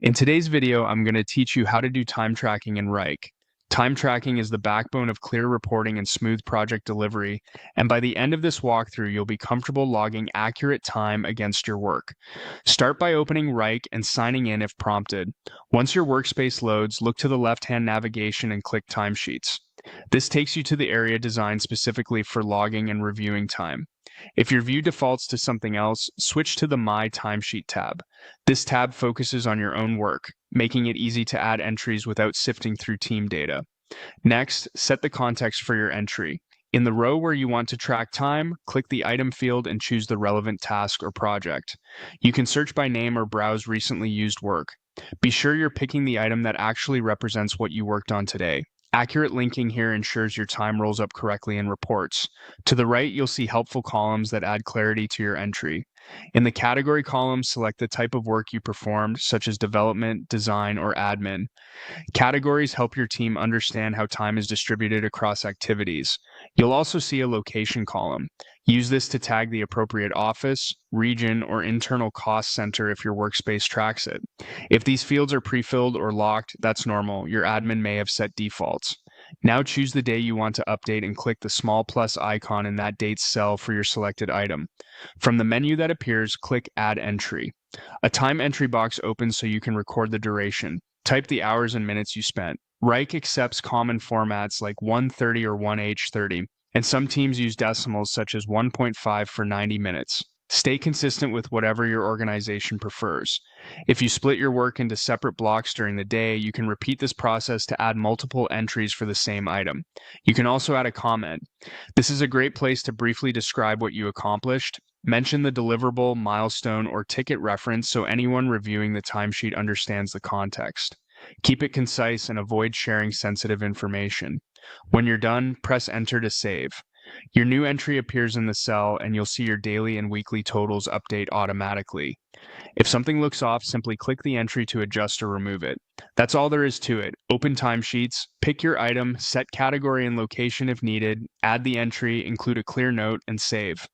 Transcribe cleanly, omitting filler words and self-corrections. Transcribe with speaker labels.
Speaker 1: In today's video, I'm going to teach you how to do time tracking in Wrike. Time tracking is the backbone of clear reporting and smooth project delivery, and by the end of this walkthrough, you'll be comfortable logging accurate time against your work. Start by opening Wrike and signing in if prompted. Once your workspace loads, look to the left-hand navigation and click Timesheets. This takes you to the area designed specifically for logging and reviewing time. If your view defaults to something else, switch to the My Timesheet tab. This tab focuses on your own work, making it easy to add entries without sifting through team data. Next, set the context for your entry. In the row where you want to track time, click the item field and choose the relevant task or project. You can search by name or browse recently used work. Be sure you're picking the item that actually represents what you worked on today. Accurate linking here ensures your time rolls up correctly in reports. To the right, you'll see helpful columns that add clarity to your entry. In the category column, select the type of work you performed, such as development, design, or admin. Categories help your team understand how time is distributed across activities. You'll also see a location column. Use this to tag the appropriate office, region, or internal cost center if your workspace tracks it. If these fields are pre-filled or locked, that's normal. Your admin may have set defaults. Now choose the day you want to update and click the small plus icon in that date's cell for your selected item. From the menu that appears, click Add Entry. A time entry box opens so you can record the duration. Type the hours and minutes you spent. Wrike accepts common formats like 1:30 or 1H30, and some teams use decimals such as 1.5 for 90 minutes. Stay consistent with whatever your organization prefers. If you split your work into separate blocks during the day, you can repeat this process to add multiple entries for the same item. You can also add a comment. This is a great place to briefly describe what you accomplished. Mention the deliverable, milestone, or ticket reference so anyone reviewing the timesheet understands the context. Keep it concise and avoid sharing sensitive information. When you're done, press Enter to save. Your new entry appears in the cell and you'll see your daily and weekly totals update automatically. If something looks off, simply click the entry to adjust or remove it. That's all there is to it. Open timesheets, pick your item, set category and location if needed, add the entry, include a clear note, and save.